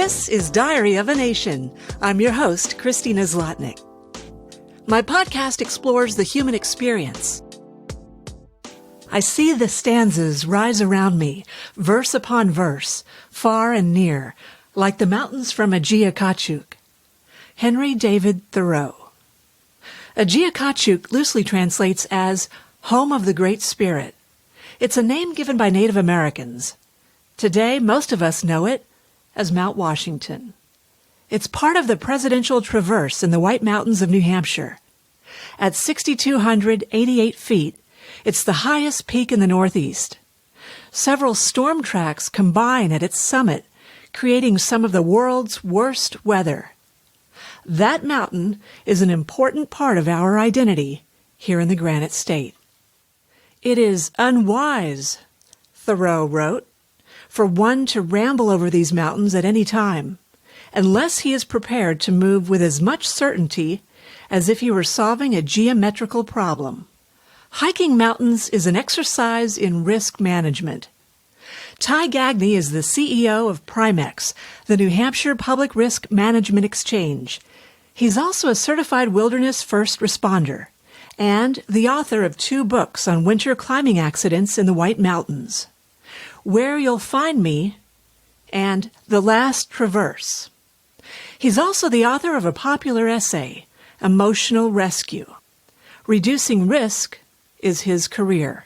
This is Diary of a Nation. I'm your host, Christina Zlotnick. My podcast explores the human experience. I see the stanzas rise around me, verse upon verse, far and near, like the mountains from Agiakachuk. Henry David Thoreau. Agiakachuk loosely translates as Home of the Great Spirit. It's a name given by Native Americans. Today, most of us know it as Mount Washington. It's part of the Presidential Traverse in the White Mountains of New Hampshire. At 6,288 feet, it's the highest peak in the Northeast. Several storm tracks combine at its summit, creating some of the world's worst weather. That mountain is an important part of our identity here in the Granite State. It is unwise, Thoreau wrote, for one to ramble over these mountains at any time, unless he is prepared to move with as much certainty as if he were solving a geometrical problem. Hiking mountains is an exercise in risk management. Gagne is the CEO of Primex, the New Hampshire Public Risk Management Exchange. He's also a certified wilderness first responder and the author of 2 books on winter climbing accidents in the White Mountains, Where You'll Find Me and The Last Traverse. He's also the author of a popular essay, Emotional Rescue. Reducing risk is his career.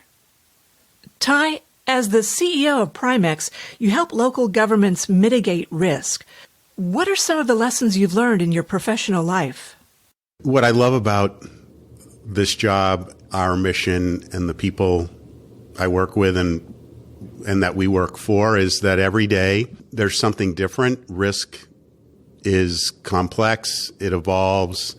Ty, as the CEO of Primex, you help local governments mitigate risk. What are some of the lessons you've learned in your professional life? What I love about this job, our mission, and the people I work with and that we work for is that every day there's something different. Risk is complex, it evolves,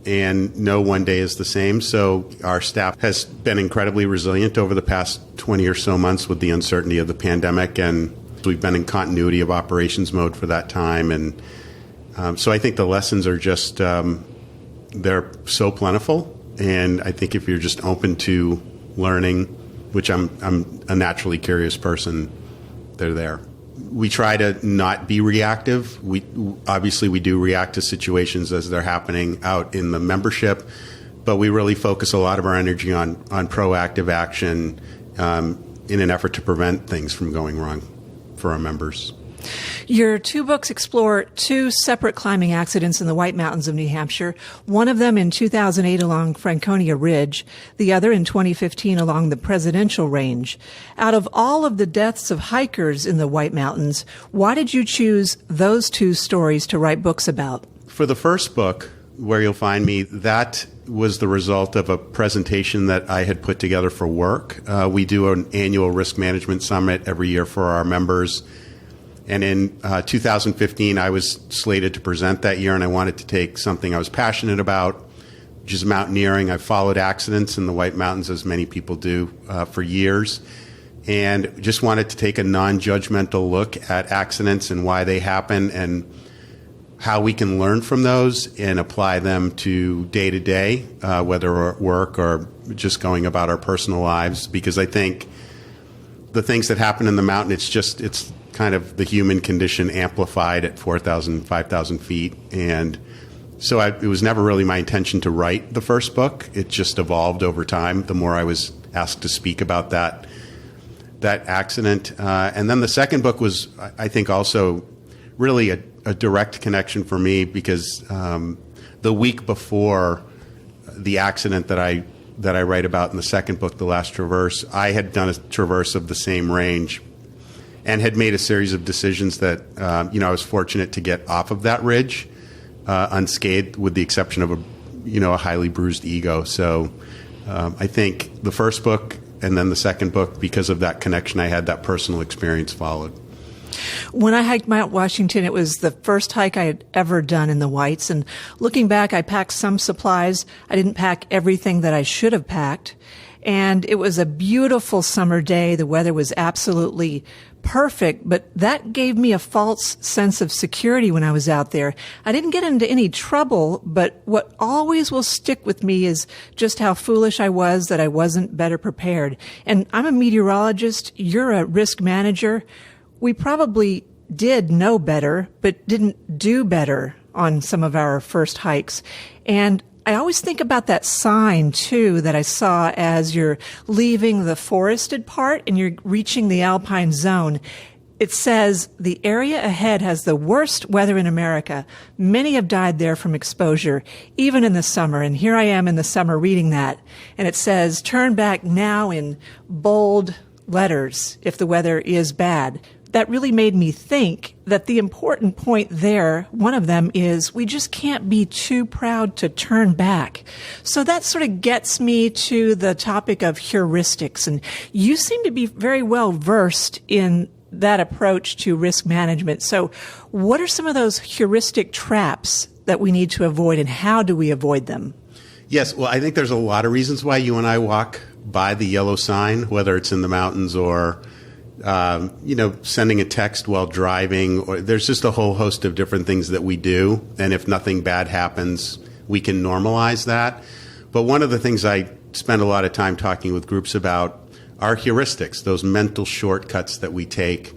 and no one day is the same. So our staff has been incredibly resilient over the past 20 or so months with the uncertainty of the pandemic, and we've been in continuity of operations mode for that time. And so I think the lessons are just, they're so plentiful. And I think if you're just open to learning, which I'm a naturally curious person, they're there. We try to not be reactive. We do react to situations as they're happening out in the membership, but we really focus a lot of our energy on proactive action in an effort to prevent things from going wrong for our members. Your 2 books explore 2 separate climbing accidents in the White Mountains of New Hampshire, one of them in 2008 along Franconia Ridge, the other in 2015 along the Presidential Range. Out of all of the deaths of hikers in the White Mountains, why did you choose those 2 stories to write books about? For the first book, Where You'll Find Me, that was the result of a presentation that I had put together for work. We do an annual risk management summit every year for our members. And in 2015, I was slated to present that year, and I wanted to take something I was passionate about, which is mountaineering. I've followed accidents in the White Mountains, as many people do, for years, and just wanted to take a non-judgmental look at accidents and why they happen and how we can learn from those and apply them to day-to-day, whether at work or just going about our personal lives. Because I think the things that happen in the mountain, it's kind of the human condition amplified at 4,000, 5,000 feet. And so it was never really my intention to write the first book. It just evolved over time, the more I was asked to speak about that accident. And then the second book was, I think, also really a direct connection for me because the week before the accident that I write about in the second book, The Last Traverse, I had done a traverse of the same range and had made a series of decisions that, I was fortunate to get off of that ridge unscathed, with the exception of a highly bruised ego. So I think the first book and then the second book, because of that connection I had, that personal experience followed. When I hiked Mount Washington, it was the first hike I had ever done in the Whites. And looking back, I packed some supplies. I didn't pack everything that I should have packed. And it was a beautiful summer day. The weather was absolutely perfect, but that gave me a false sense of security when I was out there. I didn't get into any trouble, but what always will stick with me is just how foolish I was that I wasn't better prepared. And I'm a meteorologist. You're a risk manager. We probably did know better, but didn't do better on some of our first hikes. And I always think about that sign, too, that I saw as you're leaving the forested part and you're reaching the alpine zone. It says, the area ahead has the worst weather in America. Many have died there from exposure, even in the summer. And here I am in the summer reading that. And it says, turn back now in bold letters if the weather is bad. That really made me think that the important point there, one of them is we just can't be too proud to turn back. So that sort of gets me to the topic of heuristics. And you seem to be very well versed in that approach to risk management. So what are some of those heuristic traps that we need to avoid, and how do we avoid them? Yes, well, I think there's a lot of reasons why you and I walk by the yellow sign, whether it's in the mountains or sending a text while driving, or there's just a whole host of different things that we do. And if nothing bad happens, we can normalize that. But one of the things I spend a lot of time talking with groups about are heuristics, those mental shortcuts that we take.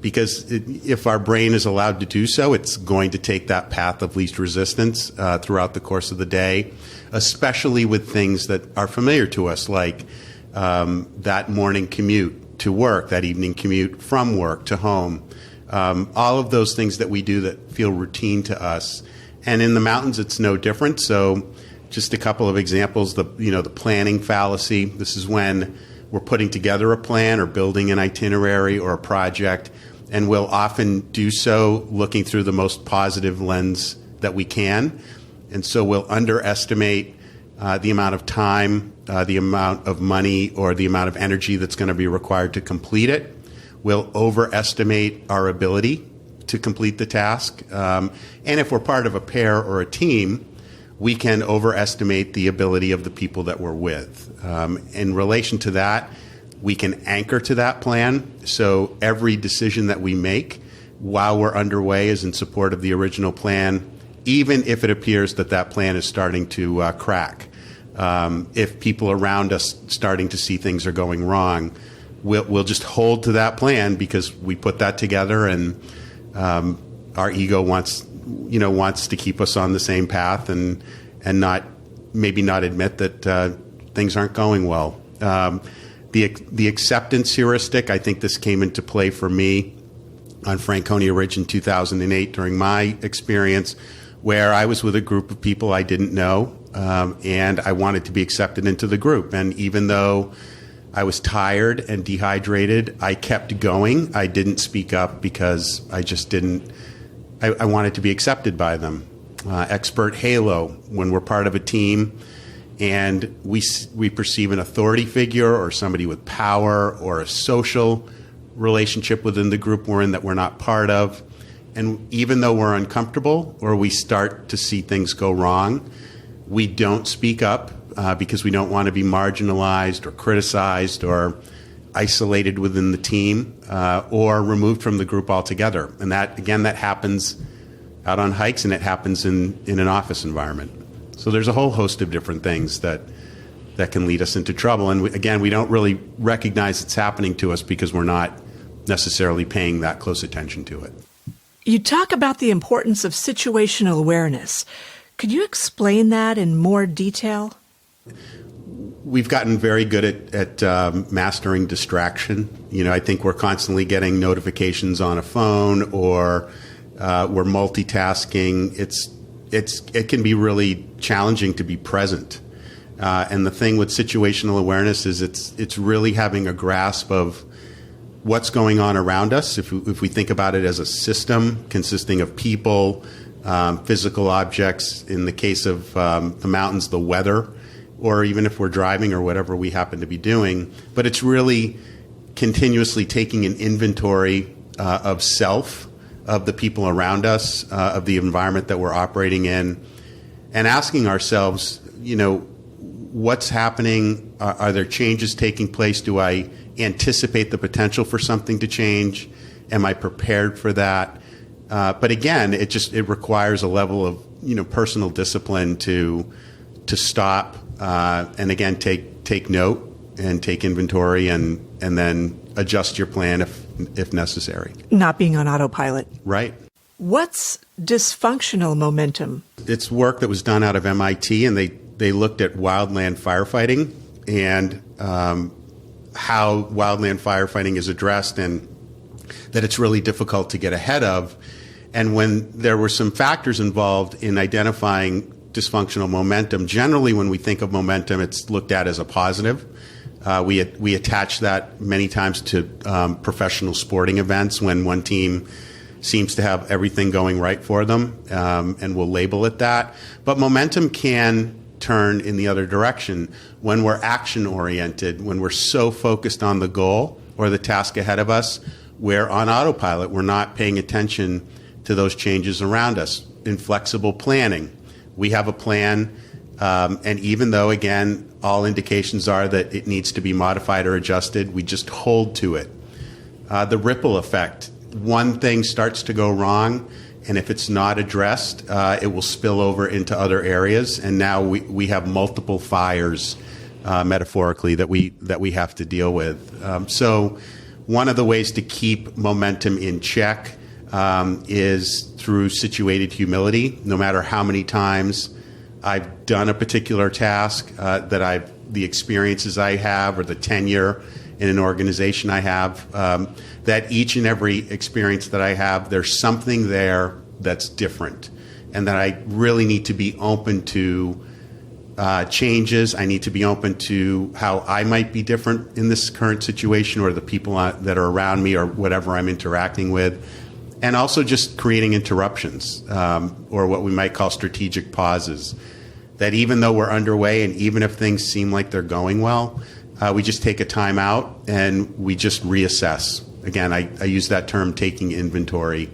Because if our brain is allowed to do so, it's going to take that path of least resistance throughout the course of the day, especially with things that are familiar to us, like that morning commute to work, that evening commute from work to home, all of those things that we do that feel routine to us. And in the mountains, it's no different. So just a couple of examples, the planning fallacy. This is when we're putting together a plan or building an itinerary or a project, and we'll often do so looking through the most positive lens that we can. And so we'll underestimate the amount of time, the amount of money, or the amount of energy that's going to be required to complete it. We'll overestimate our ability to complete the task. And if we're part of a pair or a team, we can overestimate the ability of the people that we're with. In relation to that, we can anchor to that plan. So every decision that we make while we're underway is in support of the original plan, even if it appears that that plan is starting to crack. If people around us starting to see things are going wrong, we'll just hold to that plan because we put that together, and our ego wants to keep us on the same path and not admit that things aren't going well. The acceptance heuristic, I think this came into play for me on Franconia Ridge in 2008 during my experience, where I was with a group of people I didn't know, and I wanted to be accepted into the group. And even though I was tired and dehydrated, I kept going. I didn't speak up because I just didn't. I wanted to be accepted by them. Expert halo, when we're part of a team and we perceive an authority figure or somebody with power or a social relationship within the group we're in that we're not part of. And even though we're uncomfortable or we start to see things go wrong, we don't speak up because we don't want to be marginalized or criticized or isolated within the team or removed from the group altogether. And that happens out on hikes, and it happens in an office environment. So there's a whole host of different things that can lead us into trouble. And we don't really recognize it's happening to us because we're not necessarily paying that close attention to it. You talk about the importance of situational awareness. Could you explain that in more detail? We've gotten very good at mastering distraction. I think we're constantly getting notifications on a phone, or we're multitasking. It can be really challenging to be present. And the thing with situational awareness is it's really having a grasp of what's going on around us. If we think about it as a system consisting of people, physical objects, in the case of the mountains, the weather, or even if we're driving or whatever we happen to be doing. But it's really continuously taking an inventory of self, of the people around us, of the environment that we're operating in, and asking ourselves, what's happening? Are there changes taking place? Do I anticipate the potential for something to change? Am I prepared for that? But again, it requires a level of personal discipline to stop and again take note and take inventory and then adjust your plan if necessary. Not being on autopilot. Right. What's dysfunctional momentum? It's work that was done out of MIT, and they looked at wildland firefighting and how wildland firefighting is addressed, and that it's really difficult to get ahead of. And when there were some factors involved in identifying dysfunctional momentum, generally when we think of momentum, it's looked at as a positive. We attach that many times to professional sporting events when one team seems to have everything going right for them, and we'll label it that. But momentum can turn in the other direction when we're action-oriented, when we're so focused on the goal or the task ahead of us, we're on autopilot. We're not paying attention to those changes around us. Inflexible planning. We have a plan, and even though, again, all indications are that it needs to be modified or adjusted, we just hold to it. The ripple effect. One thing starts to go wrong, and if it's not addressed, it will spill over into other areas, and now we have multiple fires, metaphorically, that we have to deal with. So one of the ways to keep momentum in check is through situated humility. No matter how many times I've done a particular task, the experiences I have or the tenure in an organization I have, that each and every experience that I have, there's something there that's different, and that I really need to be open to changes. I need to be open to how I might be different in this current situation, or the people that are around me, or whatever I'm interacting with. And also just creating interruptions, or what we might call strategic pauses. That even though we're underway, and even if things seem like they're going well, we just take a time out and we just reassess. Again, I use that term, taking inventory.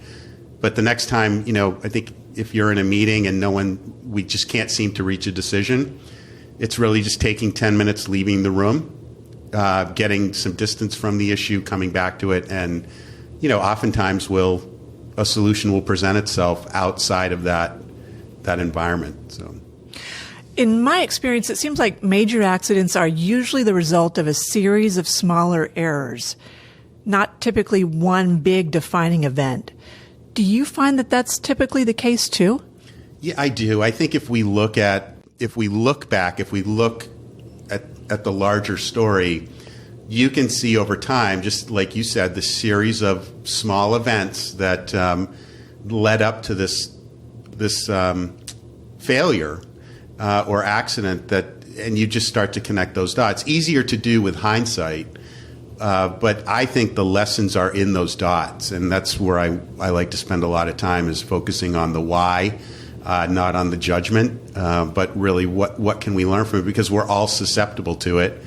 But the next time, I think if you're in a meeting and we just can't seem to reach a decision, it's really just taking 10 minutes, leaving the room, getting some distance from the issue, coming back to it, and oftentimes a solution will present itself outside of that environment. So, in my experience, it seems like major accidents are usually the result of a series of smaller errors, not typically one big defining event. Do you find that that's typically the case too? Yeah, I do. I think if we look back, if we look at the larger story, you can see over time, just like you said, the series of small events that led up to this failure or accident, and you just start to connect those dots. Easier to do with hindsight, but I think the lessons are in those dots, and that's where I like to spend a lot of time, is focusing on the why, not on the judgment, but really what can we learn from it, because we're all susceptible to it.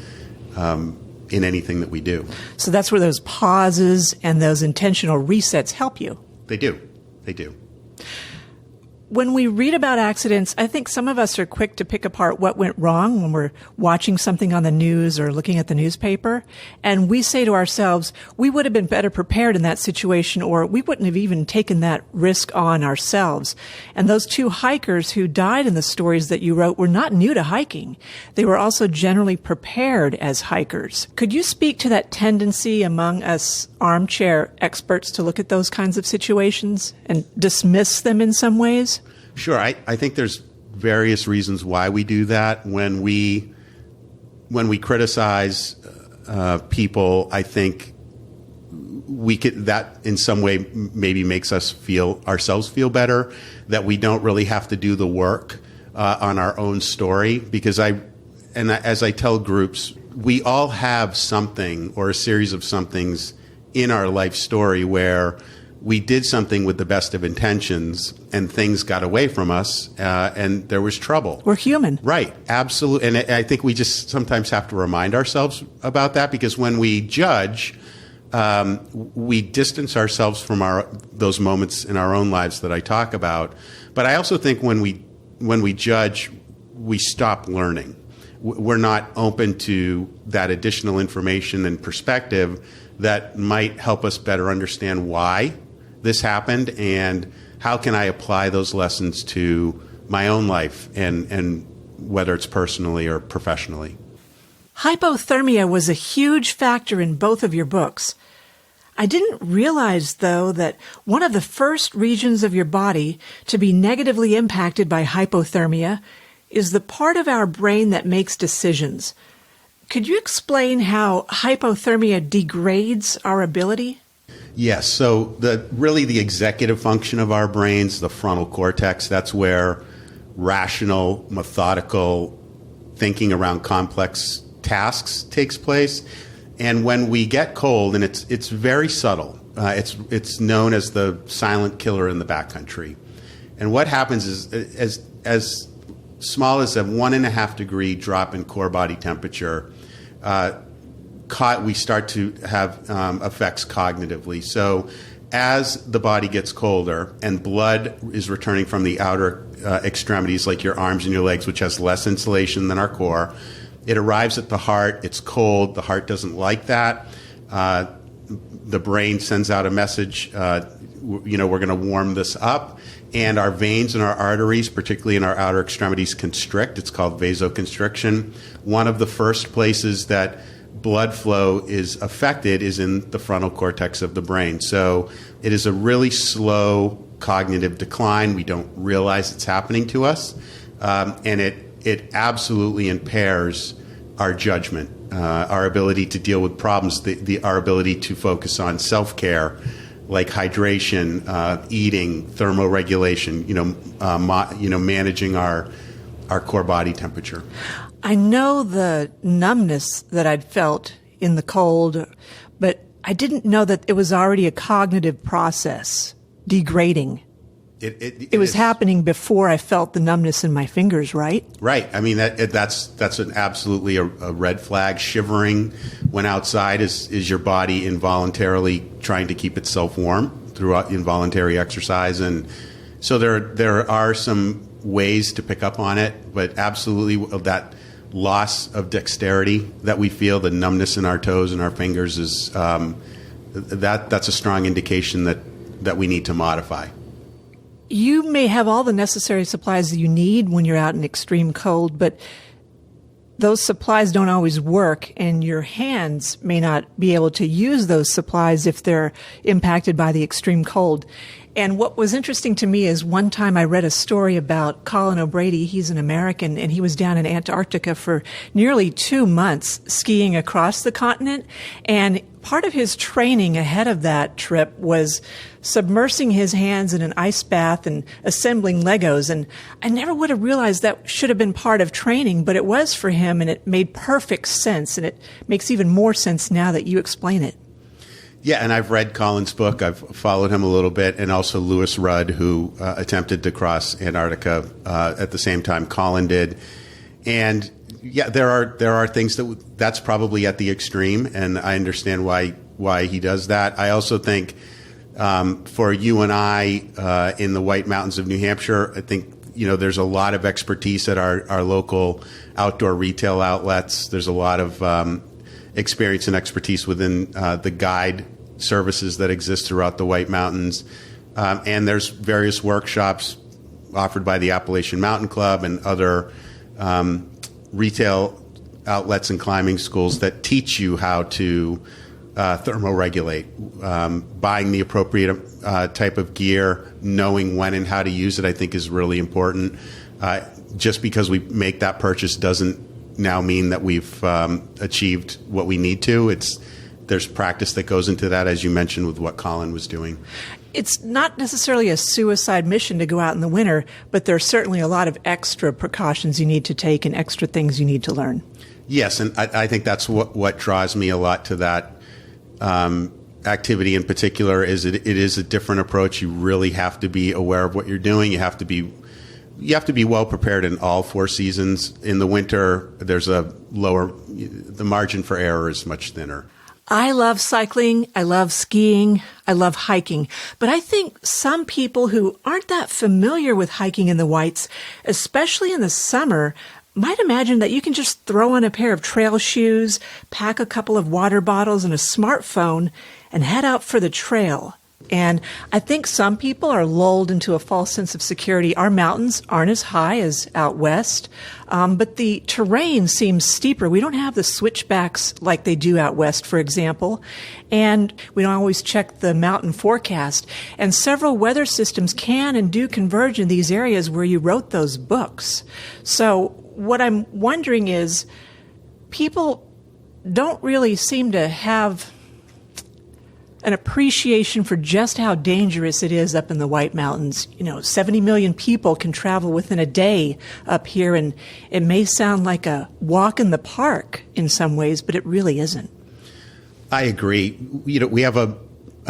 In anything that we do. So that's where those pauses and those intentional resets help you. They do. They do. When we read about accidents, I think some of us are quick to pick apart what went wrong when we're watching something on the news or looking at the newspaper. And we say to ourselves, we would have been better prepared in that situation, or we wouldn't have even taken that risk on ourselves. And those two hikers who died in the stories that you wrote were not new to hiking. They were also generally prepared as hikers. Could you speak to that tendency among us armchair experts to look at those kinds of situations and dismiss them in some ways? Sure. I think there's various reasons why we do that. When we criticize people, I think that in some way maybe makes us ourselves feel better, that we don't really have to do the work on our own story. Because as I tell groups, we all have something or a series of somethings in our life story where we did something with the best of intentions and things got away from us, and there was trouble. We're human. Right, absolutely. And I think we just sometimes have to remind ourselves about that, because when we judge, we distance ourselves from those moments in our own lives that I talk about. But I also think when we judge, we stop learning. We're not open to that additional information and perspective that might help us better understand why this happened, and how can I apply those lessons to my own life, and whether it's personally or professionally. Hypothermia was a huge factor in both of your books. I didn't realize, though, that one of the first regions of your body to be negatively impacted by hypothermia is the part of our brain that makes decisions. Could you explain how hypothermia degrades our ability? Yes. So the executive function of our brains, the frontal cortex, that's where rational, methodical thinking around complex tasks takes place. And when we get cold, and it's very subtle, it's known as the silent killer in the backcountry. And what happens is as small as a 1.5 degree drop in core body temperature, we start to have effects cognitively. So as the body gets colder and blood is returning from the outer extremities, like your arms and your legs, which has less insulation than our core, it arrives at the heart. It's cold. The heart doesn't like that. The brain sends out a message, we're going to warm this up. And our veins and our arteries, particularly in our outer extremities, constrict. It's called vasoconstriction. One of the first places that blood flow is affected is in the frontal cortex of the brain. So it is a really slow cognitive decline. We don't realize it's happening to us. And it absolutely impairs our judgment, our ability to deal with problems, our ability to focus on self-care, like hydration, eating, thermoregulation, managing our core body temperature. I know the numbness that I'd felt in the cold, but I didn't know that it was already a cognitive process, degrading. It was happening before I felt the numbness in my fingers, right? Right. I mean, that's an absolutely a red flag. Shivering when outside is your body involuntarily trying to keep itself warm through involuntary exercise. And so there are some ways to pick up on it, but absolutely that loss of dexterity that we feel, the numbness in our toes and our fingers, is that's a strong indication that we need to modify. You may have all the necessary supplies that you need when you're out in extreme cold, but those supplies don't always work, and your hands may not be able to use those supplies if they're impacted by the extreme cold. And what was interesting to me is one time I read a story about Colin O'Brady. He's an American, and he was down in Antarctica for nearly 2 months skiing across the continent. And part of his training ahead of that trip was submersing his hands in an ice bath and assembling Legos. And I never would have realized that should have been part of training, but it was for him, and it made perfect sense. And it makes even more sense now that you explain it. Yeah, and I've read Colin's book. I've followed him a little bit, and also Lewis Rudd, who attempted to cross Antarctica at the same time Colin did. And yeah, there are things that's probably at the extreme, and I understand why he does that. I also think for you and I in the White Mountains of New Hampshire, I think there's a lot of expertise at our local outdoor retail outlets. There's a lot of experience and expertise within the guide services that exist throughout the White Mountains. And there's various workshops offered by the Appalachian Mountain Club and other retail outlets and climbing schools that teach you how to thermoregulate. Buying the appropriate type of gear, knowing when and how to use it, I think is really important. Just because we make that purchase doesn't now mean that we've achieved what we need to. There's practice that goes into that, as you mentioned, with what Colin was doing. It's not necessarily a suicide mission to go out in the winter, but there's certainly a lot of extra precautions you need to take and extra things you need to learn. Yes, and I think that's what draws me a lot to that activity in particular. Is it is a different approach. You really have to be aware of what you're doing. You have to be well prepared in all 4 seasons. In the winter, there's the margin for error is much thinner. I love cycling, I love skiing, I love hiking, but I think some people who aren't that familiar with hiking in the Whites, especially in the summer, might imagine that you can just throw on a pair of trail shoes, pack a couple of water bottles and a smartphone, and head out for the trail. And I think some people are lulled into a false sense of security. Our mountains aren't as high as out west, but the terrain seems steeper. We don't have the switchbacks like they do out west, for example, and we don't always check the mountain forecast. And several weather systems can and do converge in these areas where you wrote those books. So what I'm wondering is, people don't really seem to have an appreciation for just how dangerous it is up in the White Mountains. 70 million people can travel within a day up here, and it may sound like a walk in the park in some ways, but it really isn't. I agree. We have a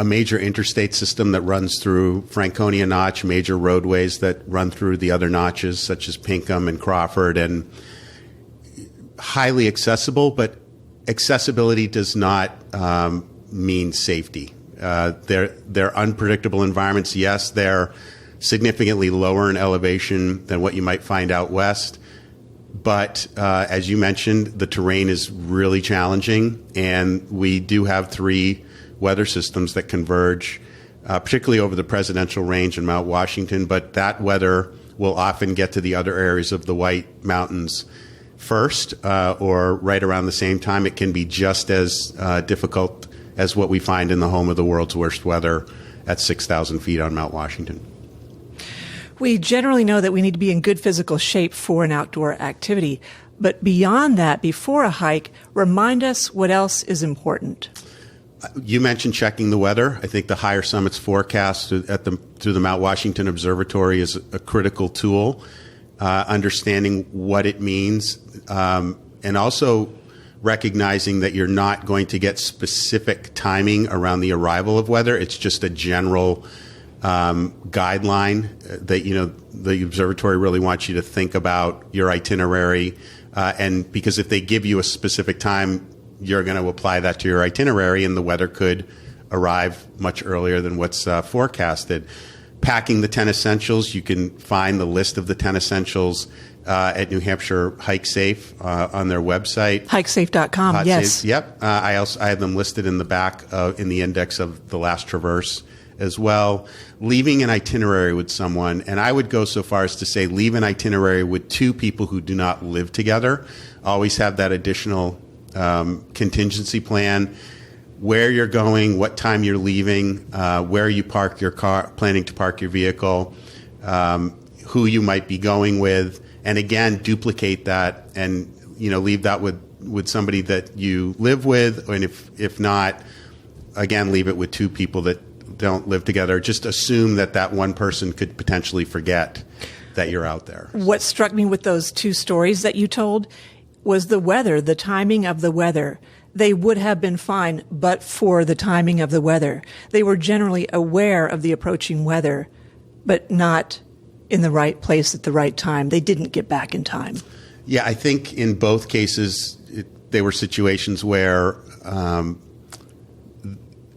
major interstate system that runs through Franconia Notch, major roadways that run through the other notches, such as Pinkham and Crawford, and highly accessible, but accessibility does not mean safety. They're unpredictable environments. Yes, they're significantly lower in elevation than what you might find out west. But as you mentioned, the terrain is really challenging, and we do have 3 weather systems that converge, particularly over the presidential range in Mount Washington. But that weather will often get to the other areas of the White Mountains first, or right around the same time. It can be just as difficult as what we find in the home of the world's worst weather at 6,000 feet on Mount Washington. We generally know that we need to be in good physical shape for an outdoor activity. But beyond that, before a hike, remind us what else is important. You mentioned checking the weather. I think the higher summits forecast through the Mount Washington Observatory is a critical tool. Understanding what it means, and also recognizing that you're not going to get specific timing around the arrival of weather. It's just a general guideline that the observatory really wants you to think about your itinerary, and because if they give you a specific time, you're going to apply that to your itinerary, and the weather could arrive much earlier than what's forecasted. Packing the 10 essentials, you can find the list of the 10 essentials at New Hampshire Hike Safe on their website. Hikesafe.com, yes. Yep. I have them listed in the back in the index of the last traverse as well. Leaving an itinerary with someone, and I would go so far as to say leave an itinerary with 2 people who do not live together. Always have that additional contingency plan. Where you're going, what time you're leaving, where you park your car, planning to park your vehicle, who you might be going with, and again, duplicate that and leave that with somebody that you live with, and if not, again, leave it with 2 people that don't live together. Just assume that one person could potentially forget that you're out there. What struck me with those 2 stories that you told was the weather, the timing of the weather. They would have been fine, but for the timing of the weather. They were generally aware of the approaching weather, but not in the right place at the right time. They didn't get back in time. Yeah, I think in both cases, they were situations where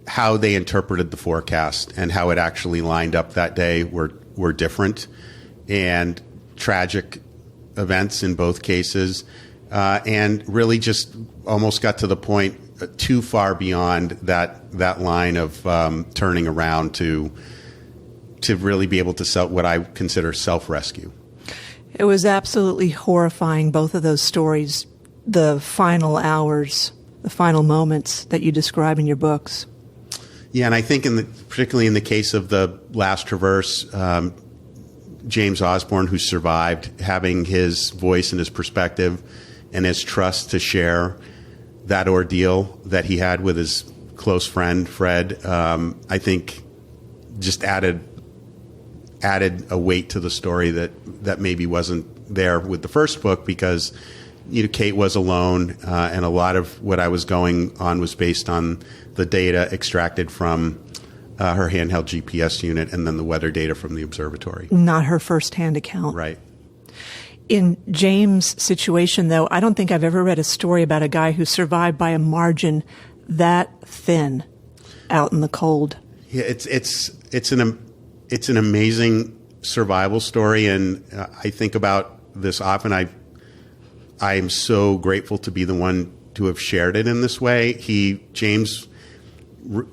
how they interpreted the forecast and how it actually lined up that day were different, and tragic events in both cases. And really just almost got to the point too far beyond that line of turning around to really be able to what I consider self-rescue. It was absolutely horrifying, both of those stories, the final hours, the final moments that you describe in your books. Yeah, and I think particularly in the case of the last traverse, James Osborne, who survived, having his voice and his perspective and his trust to share that ordeal that he had with his close friend, Fred, I think just added a weight to the story that maybe wasn't there with the first book, because Kate was alone, and a lot of what I was going on was based on the data extracted from her handheld GPS unit and then the weather data from the observatory. Not her firsthand account. Right. In James' situation, though, I don't think I've ever read a story about a guy who survived by a margin that thin out in the cold. Yeah, it's an amazing survival story, and I think about this often. I am so grateful to be the one to have shared it in this way. James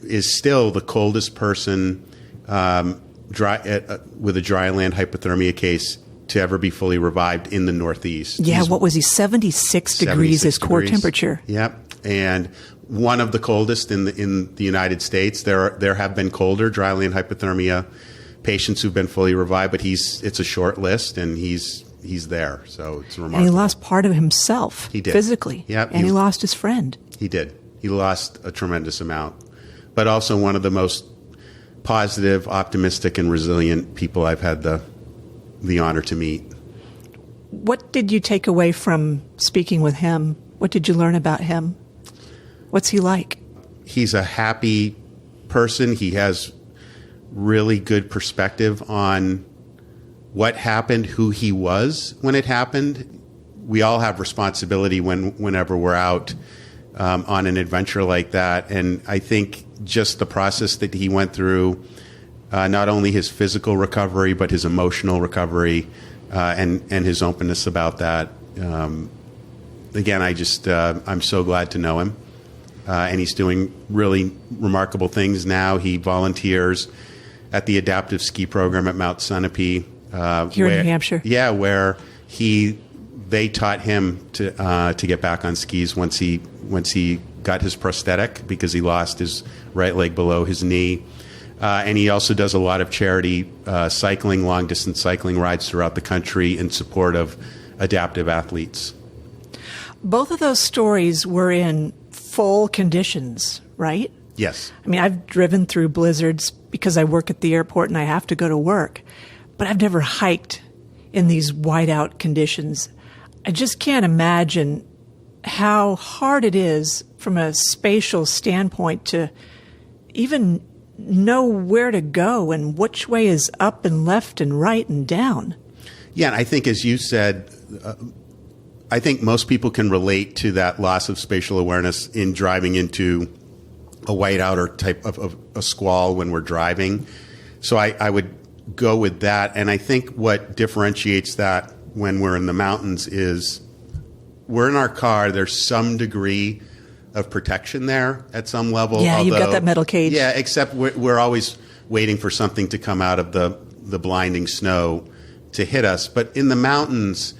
is still the coldest person with a dry land hypothermia case to ever be fully revived in the Northeast. Yeah, what was he, 76 degrees his core temperature? Yep, and one of the coldest in the United States. There have been colder dry land hypothermia patients who've been fully revived, but it's a short list, and he's there. So it's remarkable. And he lost part of himself. He did. Physically. Yep, and he lost his friend. He did. He lost a tremendous amount, but also one of the most positive, optimistic, and resilient people I've had the honor to meet. What did you take away from speaking with him? What did you learn about him? What's he like? He's a happy person. He has really good perspective on what happened, who he was when it happened. We all have responsibility whenever we're out on an adventure like that. And I think just the process that he went through, not only his physical recovery, but his emotional recovery, and his openness about that. Again, I'm so glad to know him. And he's doing really remarkable things now. He volunteers at the adaptive ski program at Mount Sunapee. Here in New Hampshire? Yeah, where they taught him to get back on skis once he got his prosthetic, because he lost his right leg below his knee. And he also does a lot of charity cycling, long-distance cycling rides throughout the country in support of adaptive athletes. Both of those stories were in full conditions, right? Yes. I mean, I've driven through blizzards because I work at the airport and I have to go to work, but I've never hiked in these whiteout conditions. I just can't imagine how hard it is from a spatial standpoint to even know where to go and which way is up and left and right and down. Yeah, and I think, as you said, I think most people can relate to that loss of spatial awareness in driving into a whiteout or type of a squall when we're driving. So I would go with that. And I think what differentiates that when we're in the mountains is we're in our car. There's some degree of protection there at some level. Yeah, you've got that metal cage. Yeah, except we're always waiting for something to come out of the blinding snow to hit us. But in the mountains,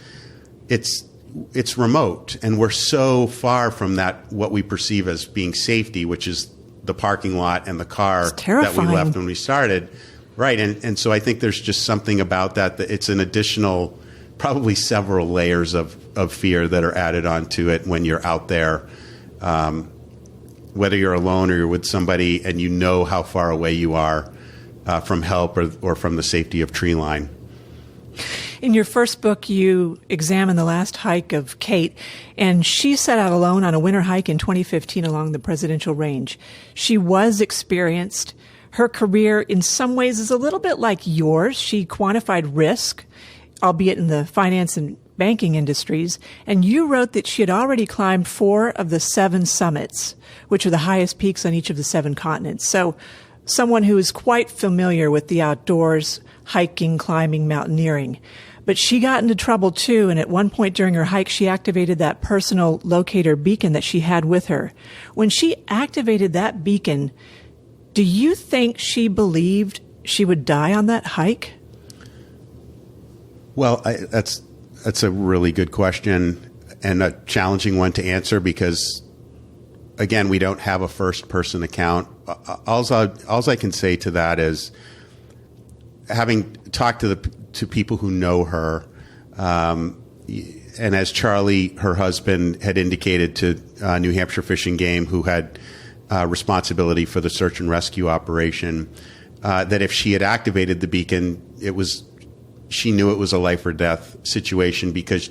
it's remote, and we're so far from that, what we perceive as being safety, which is the parking lot and the car that we left when we started. Right, and so I think there's just something about that it's an additional, probably several layers of fear that are added onto it when you're out there, whether you're alone or you're with somebody and you know how far away you are from help or from the safety of tree line. In your first book, you examine the last hike of Kate, and she set out alone on a winter hike in 2015 along the Presidential Range. She was experienced. Her career, in some ways, is a little bit like yours. She quantified risk, albeit in the finance and banking industries, and you wrote that she had already climbed 4 of the 7 summits, which are the highest peaks on each of the 7 continents. So someone who is quite familiar with the outdoors, hiking, climbing, mountaineering. But she got into trouble too, and at one point during her hike, she activated that personal locator beacon that she had with her. When she activated that beacon, do you think she believed she would die on that hike? Well, that's a really good question and a challenging one to answer because, again, we don't have a first-person account. All I can say to that is, having talked to people who know her, and as Charlie, her husband, had indicated to New Hampshire Fish and Game, who had responsibility for the search and rescue operation, that if she had activated the beacon, she knew it was a life or death situation because,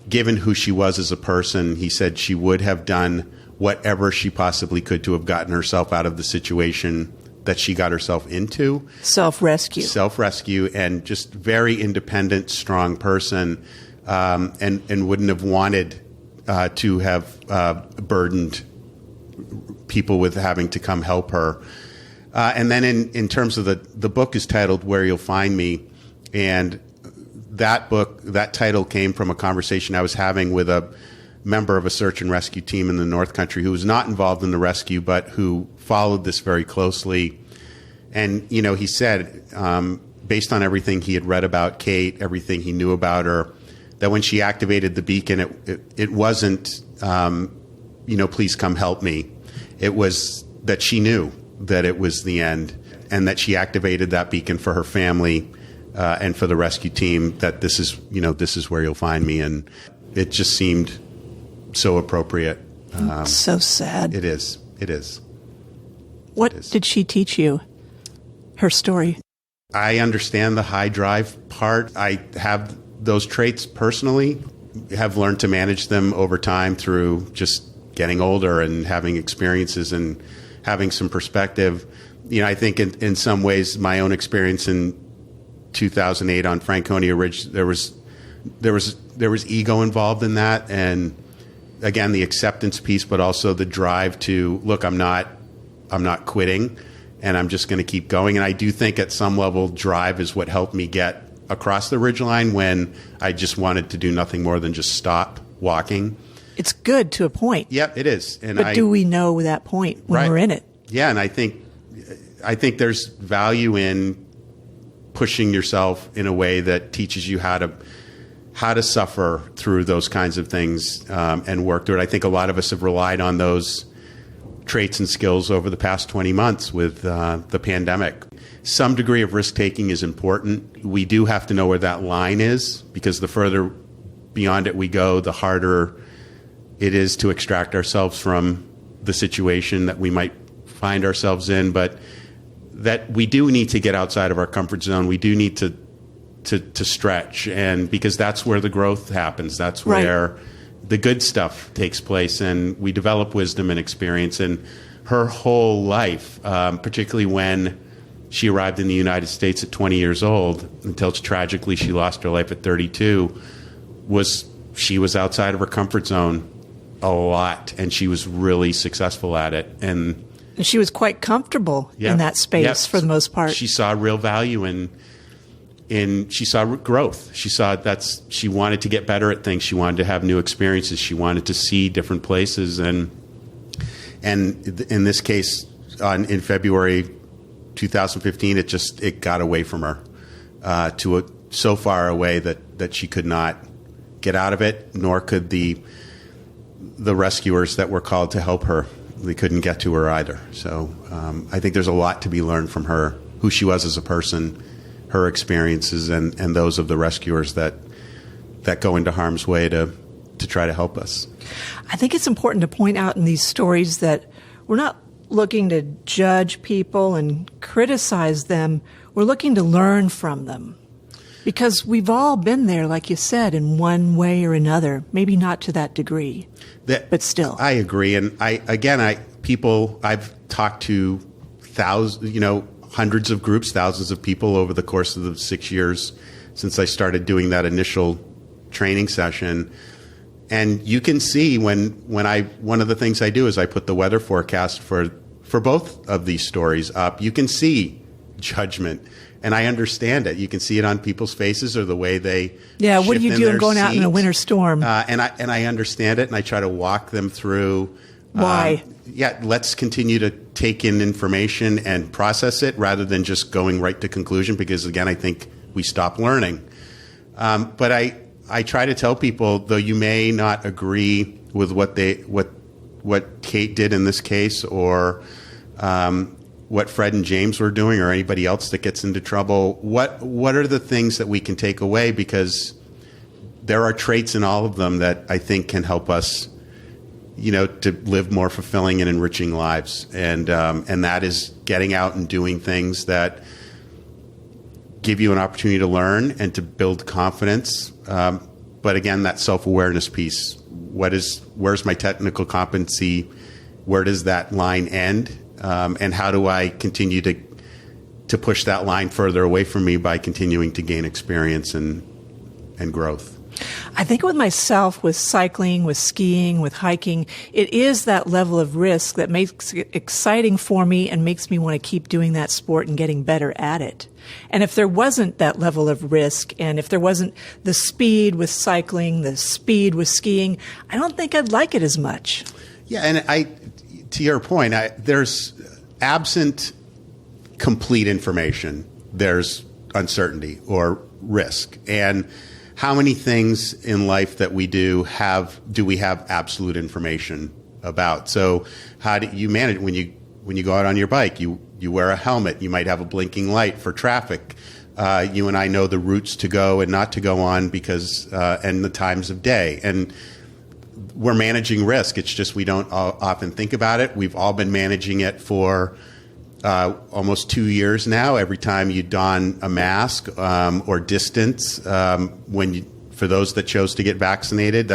given who she was as a person, he said she would have done whatever she possibly could to have gotten herself out of the situation that she got herself into. Self-rescue, and just very independent, strong person, and wouldn't have wanted to have burdened people with having to come help her. And then in terms of the book is titled Where You'll Find Me, and that title came from a conversation I was having with a member of a search and rescue team in the North Country who was not involved in the rescue, but who followed this very closely. And, he said, based on everything he had read about Kate, everything he knew about her, that when she activated the beacon, it wasn't, please come help me. It was that she knew that it was the end, and that she activated that beacon for her family and for the rescue team, that this is where you'll find me. And it just seemed so appropriate. So sad. It is. What did she teach you? Her story. I understand the high drive part. I have those traits personally, have learned to manage them over time through just getting older and having experiences and having some perspective. I think in some ways my own experience in 2008 on Franconia Ridge, there was ego involved in that, and again the acceptance piece, but also the drive to look, I'm not quitting, and I'm just going to keep going. And I do think at some level drive is what helped me get across the ridgeline when I just wanted to do nothing more than just stop walking. It's good to a point. Yep, it is. But do we know that point when we're in it? Yeah, and I think there's value in pushing yourself in a way that teaches you how to suffer through those kinds of things and work through it. I think a lot of us have relied on those traits and skills over the past 20 months with the pandemic. Some degree of risk-taking is important. We do have to know where that line is, because the further beyond it we go, the harder it is to extract ourselves from the situation that we might find ourselves in. But that we do need to get outside of our comfort zone. We do need to stretch, and because that's where the growth happens. That's where the good stuff takes place, and we develop wisdom and experience. And her whole life, particularly when she arrived in the United States at 20 years old, until tragically she lost her life at 32, she was outside of her comfort zone a lot, and she was really successful at it. And she was quite comfortable in that space for the most part. She saw real value in she saw growth. She saw she wanted to get better at things. She wanted to have new experiences. She wanted to see different places. And in this case, in February 2015, it got away from her so far away that she could not get out of it, nor could the rescuers that were called to help her. They couldn't get to her either. So I think there's a lot to be learned from her, who she was as a person, her experiences, and those of the rescuers that go into harm's way to try to help us. I think it's important to point out in these stories that we're not looking to judge people and criticize them. We're looking to learn from them. Because we've all been there, like you said, in one way or another. Maybe not to that degree, but still. I agree. And I've talked to hundreds of groups, thousands of people over the course of the 6 years since I started doing that initial training session. And you can see one of the things I do is I put the weather forecast for both of these stories up. You can see judgment. And I understand it. You can see it on people's faces or the way they what are you doing going out in a winter storm? And I understand it, and I try to walk them through. Why? Let's continue to take in information and process it rather than just going right to conclusion, because, again, I think we stop learning. But I try to tell people, though you may not agree with what Kate did in this case, or what Fred and James were doing, or anybody else that gets into trouble, what are the things that we can take away? Because there are traits in all of them that I think can help us, to live more fulfilling and enriching lives. And that is getting out and doing things that give you an opportunity to learn and to build confidence. But again, that self-awareness piece, where's my technical competency? Where does that line end? And how do I continue to push that line further away from me by continuing to gain experience and growth? I think with myself, with cycling, with skiing, with hiking, it is that level of risk that makes it exciting for me and makes me want to keep doing that sport and getting better at it. And if there wasn't that level of risk, and if there wasn't the speed with cycling, the speed with skiing, I don't think I'd like it as much. Yeah, and to your point, there's absent complete information, there's uncertainty or risk. And how many things in life that we do we have absolute information about? So how do you manage when you go out on your bike? You wear a helmet. You might have a blinking light for traffic. You and I know the routes to go and not to go on because and the times of day. And we're managing risk. It's just we don't often think about it. We've all been managing it for almost 2 years now. Every time you don a mask or distance, for those that chose to get vaccinated,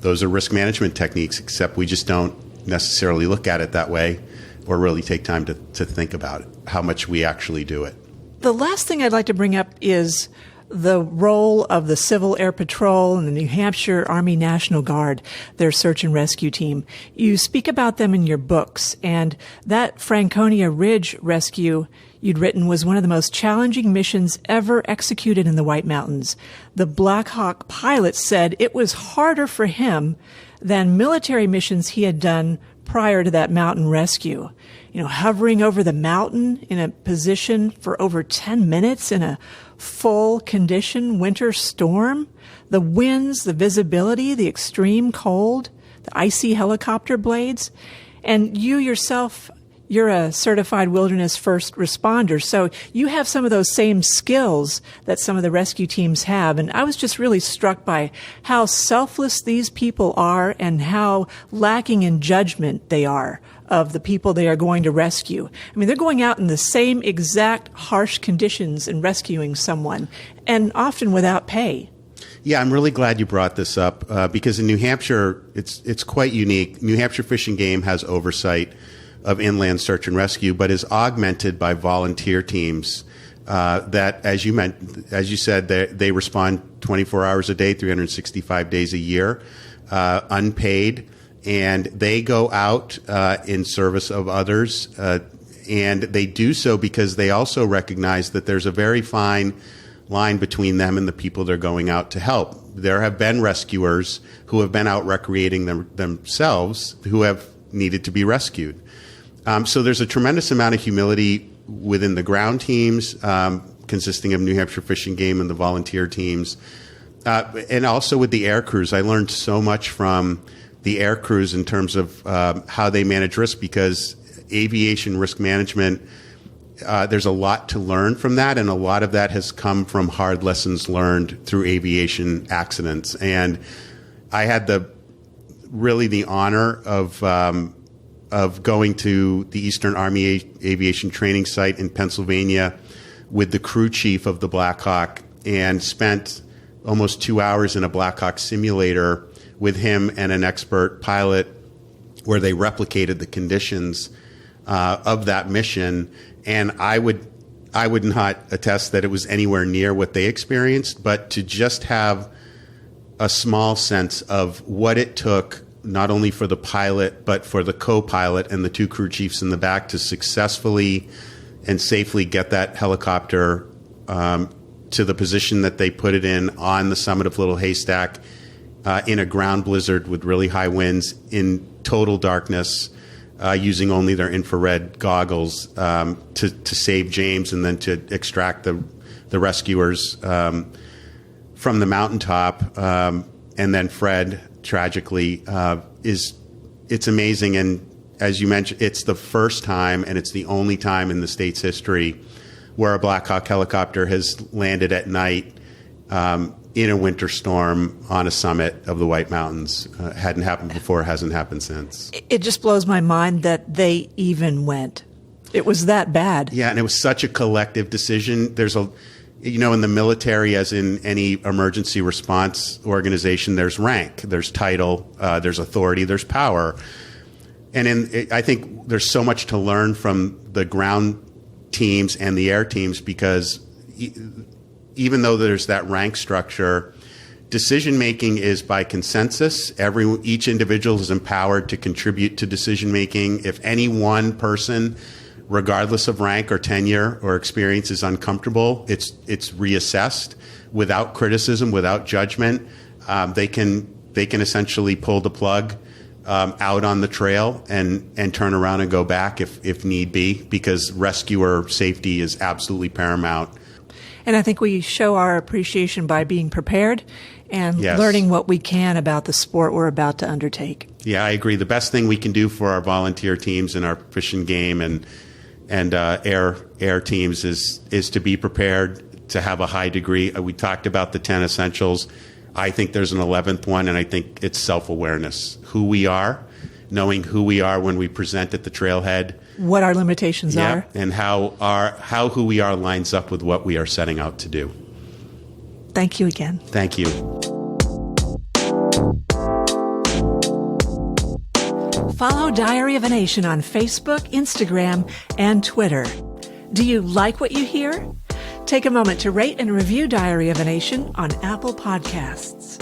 those are risk management techniques. Except we just don't necessarily look at it that way, or really take time to think about it, how much we actually do it. The last thing I'd like to bring up is the role of the Civil Air Patrol and the New Hampshire Army National Guard, their search and rescue team. You speak about them in your books, and that Franconia Ridge rescue you'd written was one of the most challenging missions ever executed in the White Mountains. The Black Hawk pilot said it was harder for him than military missions he had done prior to that mountain rescue. Hovering over the mountain in a position for over 10 minutes in a full condition winter storm, the winds, the visibility, the extreme cold, the icy helicopter blades. And you yourself, you're a certified wilderness first responder, so you have some of those same skills that some of the rescue teams have. And I was just really struck by how selfless these people are and how lacking in judgment they are of the people they are going to rescue. I mean, they're going out in the same exact harsh conditions and rescuing someone, and often without pay. Yeah, I'm really glad you brought this up because in New Hampshire, it's quite unique. New Hampshire Fish and Game has oversight of inland search and rescue, but is augmented by volunteer teams that, as you said, they respond 24 hours a day, 365 days a year, unpaid. And they go out in service of others, and they do so because they also recognize that there's a very fine line between them and the people they're going out to help. There have been rescuers who have been out recreating themselves who have needed to be rescued. So there's a tremendous amount of humility within the ground teams, consisting of New Hampshire Fish and Game and the volunteer teams, and also with the air crews. I learned so much from the air crews in terms of how they manage risk, because aviation risk management, there's a lot to learn from that, and a lot of that has come from hard lessons learned through aviation accidents. And I had the honor of going to the Eastern Army Aviation Training Site in Pennsylvania with the crew chief of the Black Hawk, and spent almost 2 hours in a Black Hawk simulator with him and an expert pilot, where they replicated the conditions of that mission. And I would not attest that it was anywhere near what they experienced, but to just have a small sense of what it took, not only for the pilot, but for the co-pilot and the two crew chiefs in the back, to successfully and safely get that helicopter to the position that they put it in on the summit of Little Haystack, in a ground blizzard with really high winds, in total darkness, using only their infrared goggles to save James, and then to extract the rescuers from the mountaintop. And then Fred, tragically, it's amazing. And as you mentioned, it's the first time, and it's the only time in the state's history where a Black Hawk helicopter has landed at night in a winter storm on a summit of the White Mountains. Hadn't happened before, hasn't happened since. It just blows my mind that they even went. It was that bad. Yeah, and it was such a collective decision. There's in the military, as in any emergency response organization, there's rank, there's title, there's authority, there's power. And I think there's so much to learn from the ground teams and the air teams, because even though there's that rank structure, Decision making is by consensus. Each individual is empowered to contribute to decision making. If any one person, regardless of rank or tenure or experience, is uncomfortable, it's reassessed without criticism, without judgment. They can essentially pull the plug out on the trail and turn around and go back if need be, because rescuer safety is absolutely paramount. And I think we show our appreciation by being prepared and learning what we can about the sport we're about to undertake. Yeah, I agree. The best thing we can do for our volunteer teams and our fish and game and air teams is to be prepared, to have a high degree. We talked about the 10 essentials. I think there's an 11th one, and I think it's self-awareness. Who we are, knowing who we are when we present at the trailhead. What our limitations are. And how who we are lines up with what we are setting out to do. Thank you again. Thank you. Follow Diary of a Nation on Facebook, Instagram, and Twitter. Do you like what you hear? Take a moment to rate and review Diary of a Nation on Apple Podcasts.